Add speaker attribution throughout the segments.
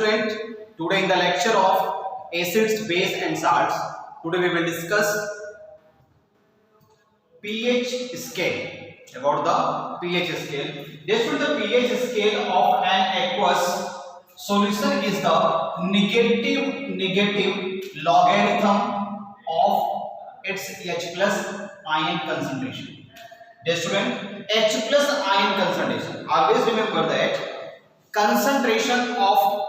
Speaker 1: student, today in the lecture of acids, base and salts, today we will discuss pH scale, about the pH scale. Dear student, the pH scale of an aqueous solution is the negative logarithm of its H plus ion concentration. Dear student, H plus ion concentration, always remember that concentration of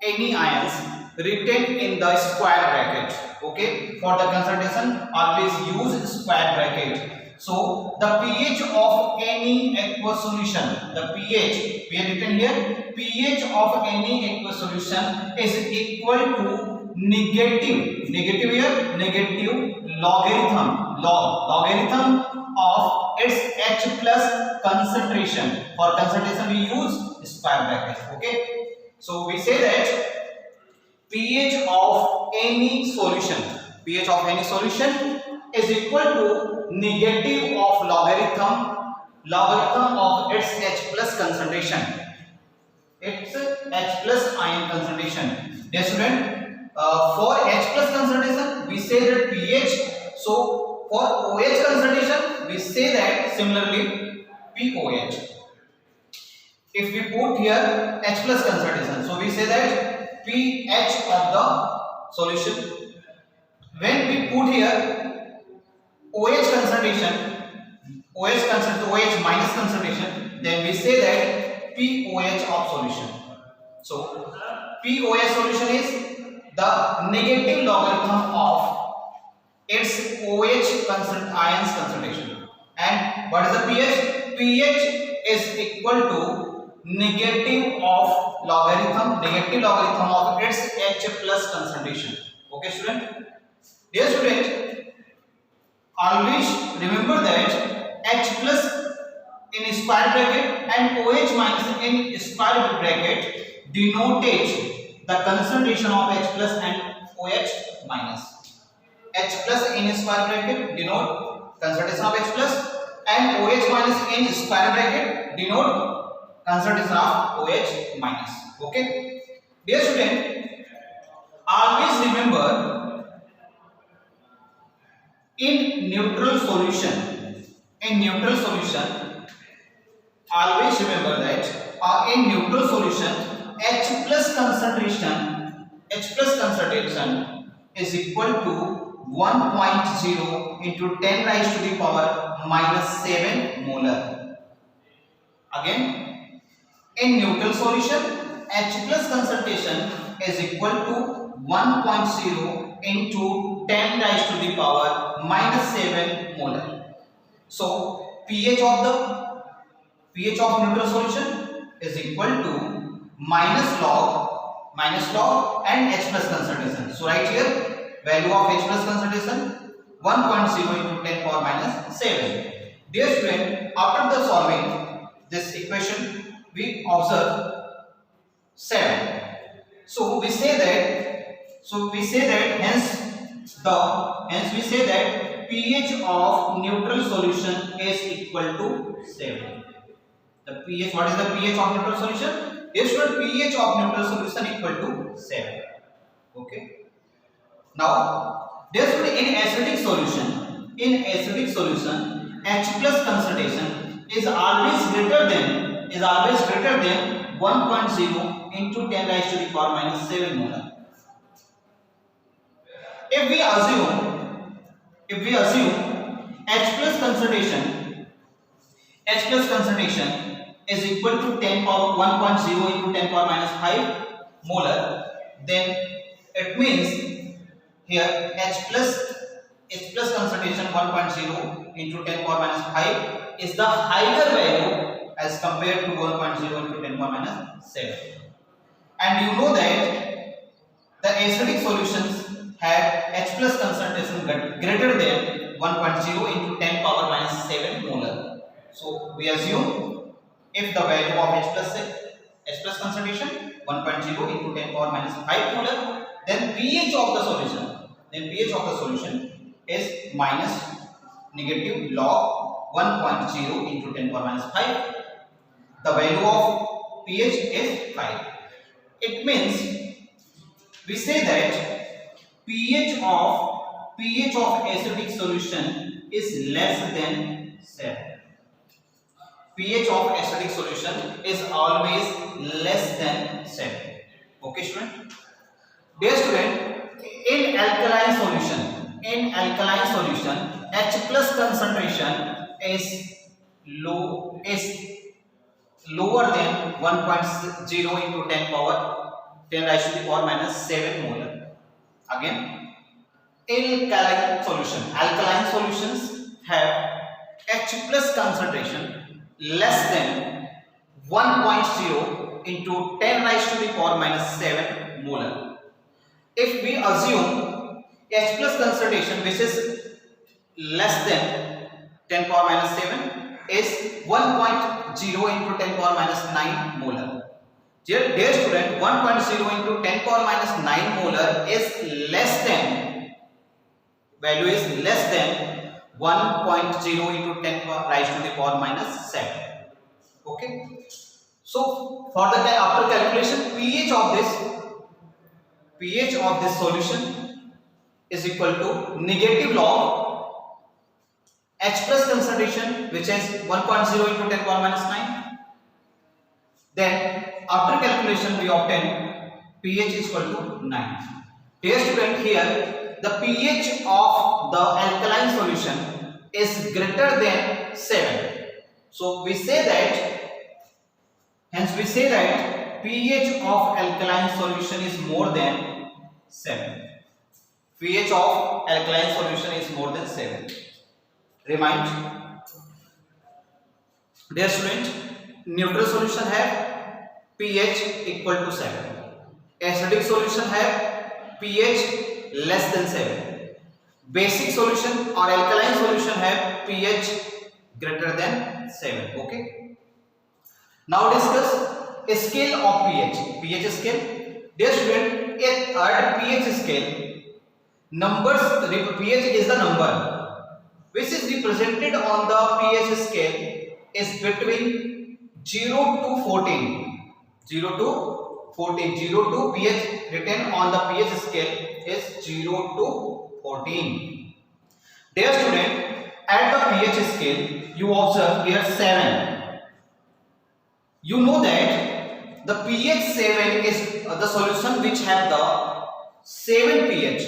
Speaker 1: any ions written in the square bracket. Okay, for the concentration always use square bracket. So the pH of any aqueous solution, the pH written here, pH of any aqueous solution is equal to negative logarithm of its H plus concentration. For concentration we use square bracket. Okay, so we say that pH of any solution is equal to negative of logarithm of its H plus concentration, its H plus ion concentration. Dear student, for H plus concentration we say that pH, so for OH concentration we say that similarly pOH. If we put here H plus concentration, so we say that pH of the solution. When we put here OH concentration, OH minus concentration, then we say that pOH of solution. So pOH solution is the negative logarithm of its OH ions concentration. And what is the pH? pH is equal to negative logarithm of its H plus concentration. Okay, student? Dear student, always remember that H plus in square bracket and OH minus in square bracket denotate the concentration of H plus and OH minus. H plus in square bracket denote concentration of H plus and OH minus in square bracket denote concentration of OH minus. Okay, dear student, always remember in neutral solution, always remember that in neutral solution H plus concentration is equal to 1.0 into 10 raised to the power minus 7 molar. Again, in neutral solution H plus concentration is equal to 1.0 into 10 raised to the power minus 7 molar. So pH of neutral solution is equal to minus log and H plus concentration. So right here value of H plus concentration 1.0 into 10 power minus 7. Dear student, after the solving this equation we observe 7. So we say that hence we say that pH of neutral solution is equal to 7. The pH, what is the pH of neutral solution? Yes, pH of neutral solution equal to 7. Okay. Now, in acidic solution, H plus concentration is always greater than 1.0 into 10 raised to the power minus 7 molar. If we assume H plus concentration is equal to 10 power 1.0 into 10 power minus 5 molar, then it means here H plus concentration 1.0 into 10 power minus 5 is the higher value as compared to 1.0 into 10 power minus 7. And you know that the acidic solutions have H plus concentration greater than 1.0 into 10 power minus 7 molar. So we assume if the value of H plus concentration 1.0 into 10 power minus 5 molar, then pH of the solution is minus negative log 1.0 into 10 power minus 5. The value of pH is 5. It means we say that pH of acidic solution is less than 7. pH of acidic solution is always less than 7. Okay, student? Dear student, in alkaline solution, H plus concentration is lower than 1.0 into 10 raised to the power minus 7 molar. Again, in alkaline solutions have H plus concentration less than 1.0 into 10 raised to the power minus 7 molar. If we assume H plus concentration which is less than 10 power minus 7 is 1.0 into 10 power minus 9 molar. Dear student, 1.0 into 10 power minus 9 molar is less than, value is less than 1.0 into 10 power raised to the power minus 7. Okay. So for the after calculation, pH of this solution is equal to negative log H plus concentration, which is 1.0 into 10 power minus 9. Then after calculation we obtain pH is equal to 9. Dear student, here the pH of the alkaline solution is greater than 7. So we say that pH of alkaline solution is more than 7. pH of alkaline solution is more than 7. Remind, dear student, neutral solution have pH equal to 7. Acidic solution have pH less than 7. Basic solution or alkaline solution have pH greater than 7. Okay. Now discuss a scale of pH. pH scale. Dear student, at pH scale, pH is the number which is represented on the pH scale is between 0 to 14. 0 to 14. 0 to pH written on the pH scale is 0 to 14. Dear student, at the pH scale, you observe here 7. You know that the pH 7 is the solution which have the 7 pH.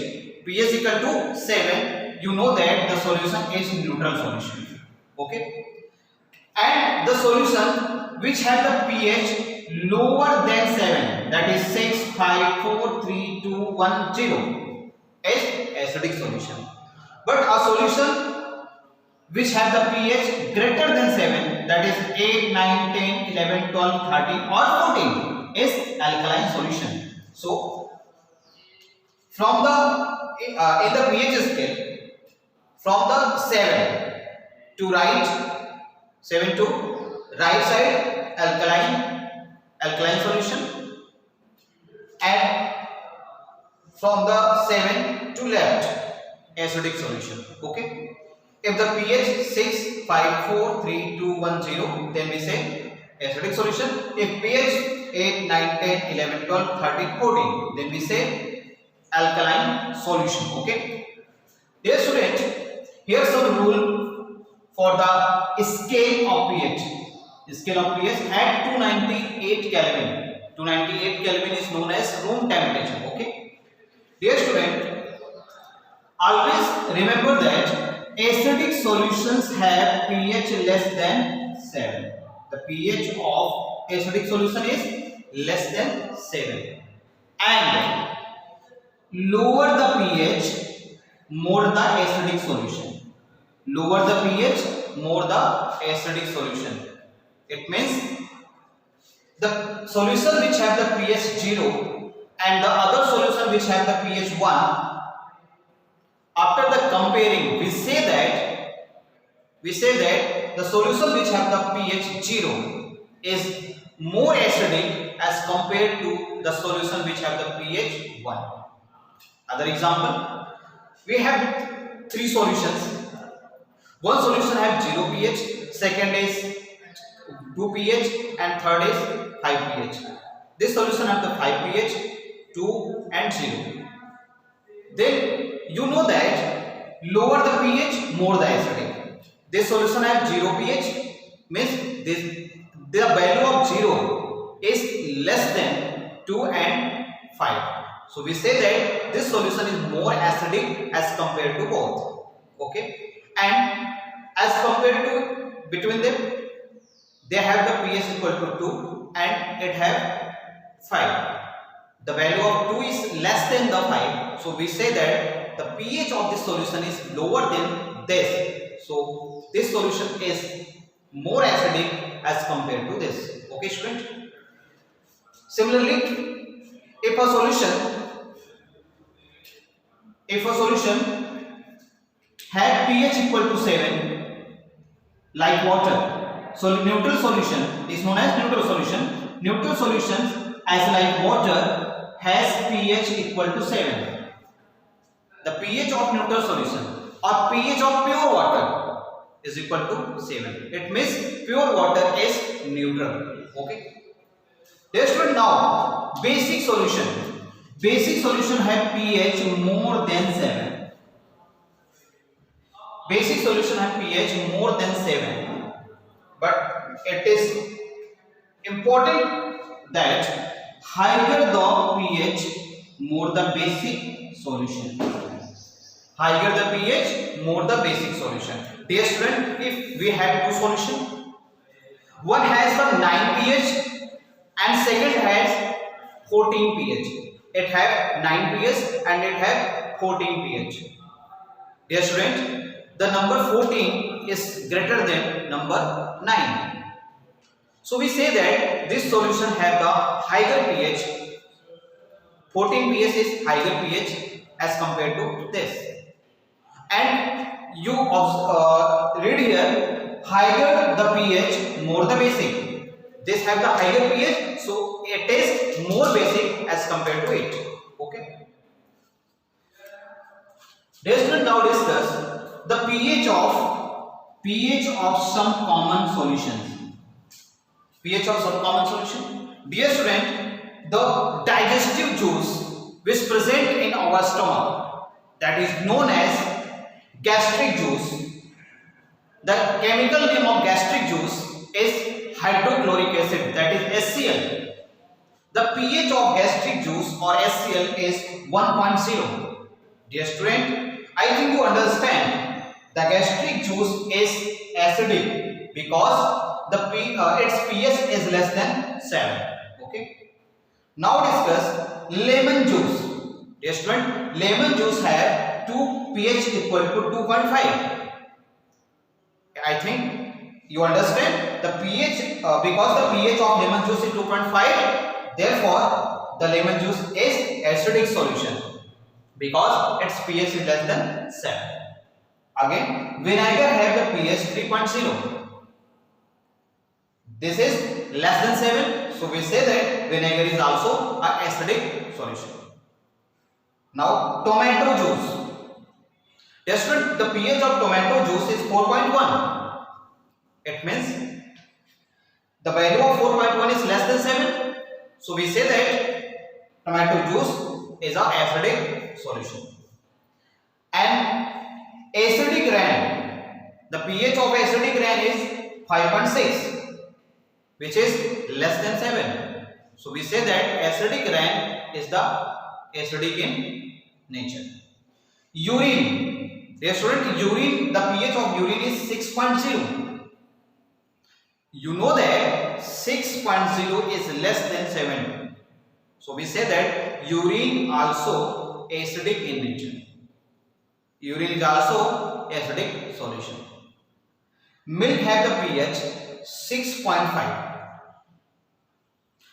Speaker 1: pH equal to 7. You know that the solution is neutral solution. Okay. And the solution which have the pH lower than 7, that is 6, 5, 4, 3, 2, 1, 0 is acidic solution. But a solution which have the pH greater than 7, that is 8, 9, 10, 11, 12, 13 or 14 is alkaline solution. So from the in the pH scale, from the 7 to right side alkaline solution, and from the 7 to left acidic solution. Okay. If the pH 6, 5, 4, 3, 2, 1, 0, then we say acidic solution. If pH 8, 9, 10, 11, 12, 13, 14, then we say alkaline solution. Okay. Dear student, here's some rule for the scale of pH. Scale of pH at 298 Kelvin. 298 Kelvin is known as room temperature. Okay. Dear student, always remember that acidic solutions have pH less than 7. The pH of acidic solution is less than 7. And lower the pH, more the acidic solution. Lower the pH, more the acidic solution. It means the solution which have the pH 0 and the other solution which have the pH 1, after the comparing, we say that the solution which have the pH 0 is more acidic as compared to the solution which have the pH 1. Other example, we have three solutions. One solution have 0 pH, second is 2 pH and third is 5 pH. This solution have the 5 pH, 2 and 0. Then you know that lower the pH, more the acidic. This solution have 0 pH, means the value of 0 is less than 2 and 5. So we say that this solution is more acidic as compared to both. Okay, and as compared to between them, they have the pH equal to 2 and it have 5. The value of 2 is less than the 5. So we say that the pH of this solution is lower than this. So this solution is more acidic as compared to this. Okay, student. Similarly, if a solution have pH equal to 7, like water. So neutral solution is known as neutral solution. Neutral solutions as like water has pH equal to 7. The pH of neutral solution or pH of pure water is equal to 7. It means pure water is neutral. Okay. Dear student, now basic solution. Basic solution have pH more than 7. Basic solution have pH more than 7. But it is important that higher the pH, more the basic solution. Higher the pH, more the basic solution. Dear student, if we have two solutions, one has the 9 pH and second has 14 pH. It have 9 pH and it have 14 pH. Dear student, the number 14 is greater than number 9. So we say that this solution have the higher pH. 14 pH is higher pH as compared to this. And you read here, higher the pH, more the basic. This have the higher pH, so it is more basic as compared to it. Okay. Let's now discuss the pH of some common solutions. pH of some common solution. Dear student, the digestive juice which present in our stomach, that is known as gastric juice. The chemical name of gastric juice is hydrochloric acid, that is HCl. The pH of gastric juice or HCl is 1.0. Dear student, I think you understand the gastric juice is acidic because its pH is less than 7. Okay. Now discuss lemon juice. Dear student, lemon juice have 2 pH equal to 2.5. I think you understand the pH because the pH of lemon juice is 2.5. Therefore, the lemon juice is acidic solution because its pH is less than 7. Again, vinegar have the pH 3.0. This is less than 7. So we say that vinegar is also an acidic solution. Now, tomato juice. Yes, the pH of tomato juice is 4.1. It means the value of 4.1 is less than 7. So we say that tomato juice is an acidic solution. And acidic rain, the pH of acidic rain is 5.6, which is less than 7. So we say that acidic rain is the acidic in nature. Urine, dear student, urine, the pH of urine is 6.0. You know that 6.0 is less than 7. So we say that urine also acidic in nature. Urine is also acidic solution. Milk have the pH 6.5.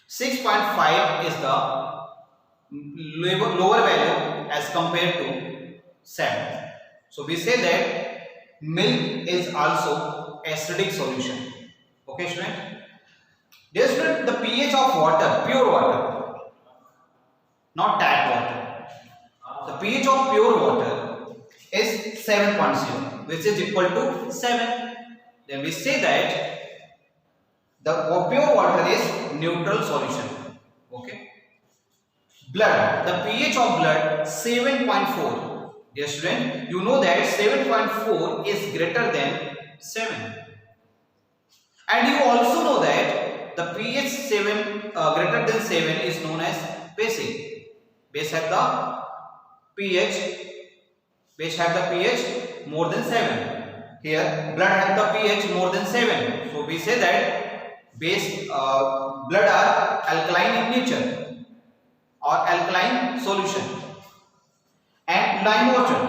Speaker 1: 6.5 is the lower value as compared to 7. So we say that milk is also acidic solution. Okay, student. Dear student, the pH of water, pure water, not tap water. The pH of pure water is 7.0, which is equal to 7. Then we say that the pure water is neutral solution. Okay. Blood. The pH of blood 7.4. Dear student, you know that 7.4 is greater than 7. And you also know that the pH 7 greater than 7 is known as basic. Base have the pH. Base have the pH more than 7. Here blood have the pH more than 7. So we say that base blood are alkaline in nature or alkaline solution. And lime water.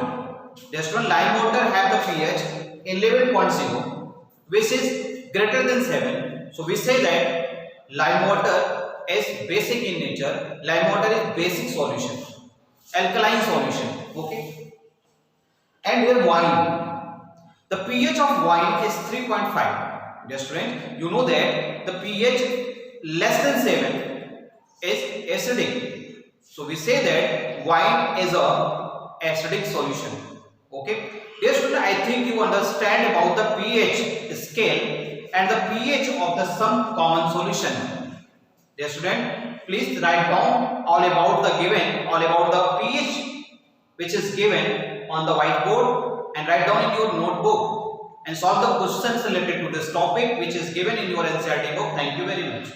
Speaker 1: Just one lime water have the pH 11.0, which is greater than 7. So we say that lime water is basic in nature. Lime water is basic solution, alkaline solution. Okay. And here wine. The pH of wine is 3.5. Dear student, you know that the pH less than 7 is acidic. So we say that wine is a acidic solution. Okay. Dear student, I think you understand about the pH scale and the pH of the some common solution. Dear student, please write down all about the pH which is given on the whiteboard and write down in your notebook and solve the questions related to this topic which is given in your NCERT book. Thank you very much.